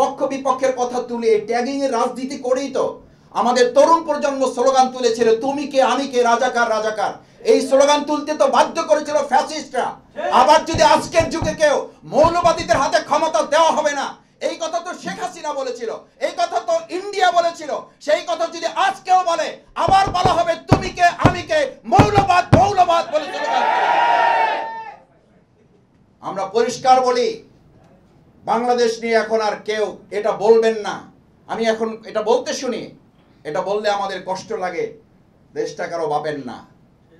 পক্ষ বিপক্ষের কথা তুলে ট্যাগিং এর রাজনীতি করেই তো আমাদের তরুণ প্রজন্ম স্লোগান তুলেছিল, তুমি কে আমি কে, রাজাকার রাজাকার। এই স্লোগান তুলতে তো বাধ্য করেছিল ফ্যাসিস্টরা। আবার যদি আজকের যুগে কেউ মৌলবাদীদের হাতে ক্ষমতা দেওয়া হবে না, এই কথা তো শেখ হাসিনা বলেছিল, এই কথা তো ইন্ডিয়া বলেছিল, সেই কথা যদি আজকেও বলে আবার বলা হবে তুমি কে আমি কে, মৌলবাদ মৌলবাদ বলে স্লোগান। আমরা পরিষ্কার বলি, বাংলাদেশ নিয়ে এখন আর কেউ এটা বলবেন না। আমি এখন এটা বলতে শুনি, এটা বললে আমাদের কষ্ট লাগে, দেশটা কারো ভাবেন না।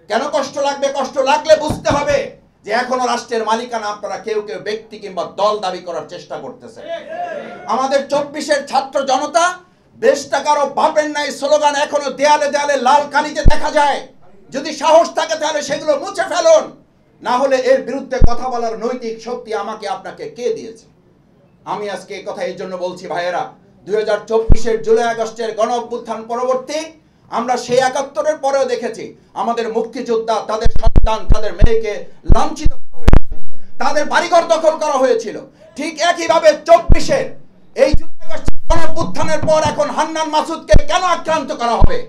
কেন কষ্ট লাগবে? কষ্ট লাগলে বুঝতে হবে যে এখনো রাষ্ট্রের মালিকানা আপনারা কেউ কেউ ব্যক্তি কিংবা দল দাবি করার চেষ্টা করতেছে। আমাদের 24-এর ছাত্র জনতা দেশটা কারো ভাবেন না এই স্লোগান এখনো দেয়ালে দেয়ালে লাল কালিতে দেখা যায়। যদি সাহস থাকে তাহলে সেগুলো মুছে ফেলুন, না হলে এর বিরুদ্ধে কথা বলার নৈতিক শক্তি আমাকে আপনাকে কে দিয়েছে? আমি আজকে এই কথা এই জন্য বলছি ভাইয়েরা, 2024-এর জুলাই আগস্টের গণ অভ্যুত্থান পরবর্তী আমরা সেই 71-এর পরেও দেখেছি আমাদের মুক্তিযোদ্ধা, তাদের সন্তান, তাদের মেয়েকে লাঞ্ছিত করা হয়েছিল, তাদের বাড়িঘর দখল করা হয়েছিল। ঠিক একইভাবে 24-এর এই জুলাই আগস্টের গণ অভ্যুত্থানের পর এখন হান্নান মাসুদকে কেন আক্রান্ত করা হবে?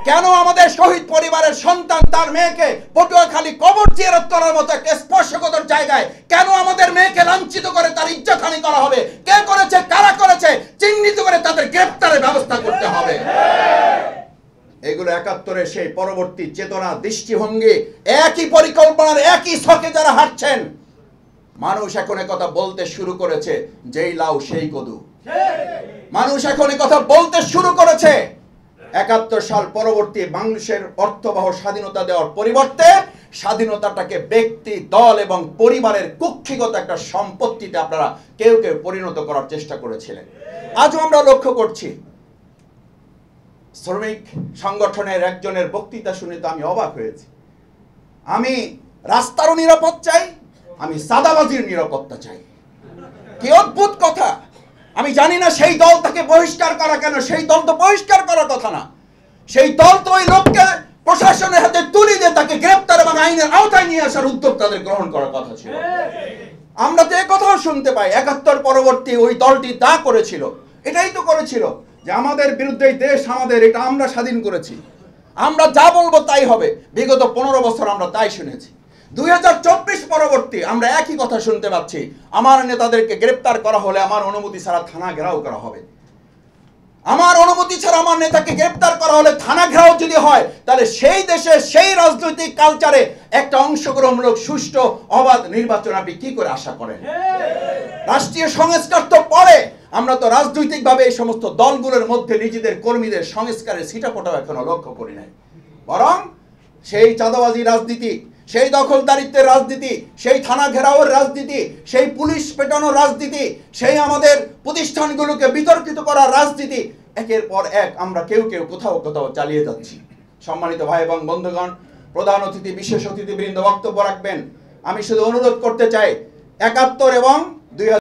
কেন আমাদের শহীদ পরিবারের সন্তান তার মেয়েকে পটুয়াখালী কবর জিয়ারত করার মতো একটা স্পর্শকাতর জায়গায় কেন আমাদের মেয়েকে লাঞ্ছিত করে তার ইজ্জতহানি করা হবে? কে করেছে, কারা করেছে, চিহ্নিত করে তাদের গ্রেফতারের ব্যবস্থা করতে হবে। এগুলো 71-এর সেই পরবর্তী চেতনা, দৃষ্টিভঙ্গি, একই পরিকল্পনার একই ছকে যারা হাঁটছেন। মানুষ এখন কথা বলতে শুরু করেছে, যেই লাউ সেই কদু। মানুষ এখন কথা বলতে শুরু করেছে 71 সাল পরবর্তী বাংলাদেশের অর্থবহ স্বাধীনতা দেওয়ার পরিবর্তে স্বাধীনতাটাকে ব্যক্তি, দল এবং পরিবারের কুক্ষিগত একটা সম্পত্তিতে আপনারা কেউ কেউ পরিণত করার চেষ্টা করেছিলেন। আজও আমরা লক্ষ্য করছি, শ্রমিক সংগঠনের একজনের বক্তৃতা শুনে তো আমি অবাক হয়েছি। আমি রাস্তারও নিরাপদ চাই, আমি সাদাবাজির নিরাপত্তা চাই। কি অদ্ভুত কথা! আমি জানি না সেই দল তাকে বহিষ্কার করা কেন। সেই দল তো বহিষ্কার করার কথা না, সেই দল তো ওই লোককে প্রশাসনের হাতে তুলে দিয়ে তাকে গ্রেফতার এবং আইনের আওতায় নিয়ে আসার উদ্যোগ তাদের গ্রহণ করার কথা ছিল। আমরা তো একথাও শুনতে পাই 71 পরবর্তী ওই দলটি তা করেছিল, এটাই তো করেছিল যে আমাদের বিরুদ্ধে দেশ আমাদের, এটা আমরা স্বাধীন করেছি, আমরা যা বলবো তাই হবে। বিগত 15 বছর আমরা তাই শুনেছি। 2024 পরবর্তী আমরা একই কথা শুনতে পাচ্ছি, আমার নেতাদেরকে গ্রেফতার করা হলে আমার অনুমতি ছাড়া থানা ঘেরাও করা হবে। আমার অনুমতি ছাড়া আমার নেতাকে গ্রেফতার করা হলে থানা ঘেরাও যদি হয়, তাহলে সেই দেশে সেই রাজনৈতিক কালচারে একটা অংশগ্রহণমূলক সুষ্ঠু অবাধ নির্বাচন আপনি কি করে আশা করেন? রাষ্ট্রীয় সংস্কার তো পরে, আমরা তো রাজনৈতিকভাবে এই সমস্ত দলগুলোর মধ্যে নিজেদের কর্মীদের সংস্কারের ছিটাফোঁটাও এখনো লক্ষ্য করি নাই। বরং সেই চাঁদাবাজি রাজনীতি, সেই দখলদারিত্বের রাজনীতি, সেই থানা ঘেরাওয়ের রাজনীতি, সেই পুলিশ পেটানোর রাজনীতি, সেই আমাদের প্রতিষ্ঠানগুলোকে বিতর্কিত করার রাজনীতি, একের পর এক আমরা কেউ কেউ কোথাও কোথাও চালিয়ে যাচ্ছি। সম্মানিত ভাই এবং বন্ধুগণ, প্রধান অতিথি, বিশেষ অতিথিবৃন্দ বক্তব্য রাখবেন। আমি শুধু অনুরোধ করতে চাই, 71 এবং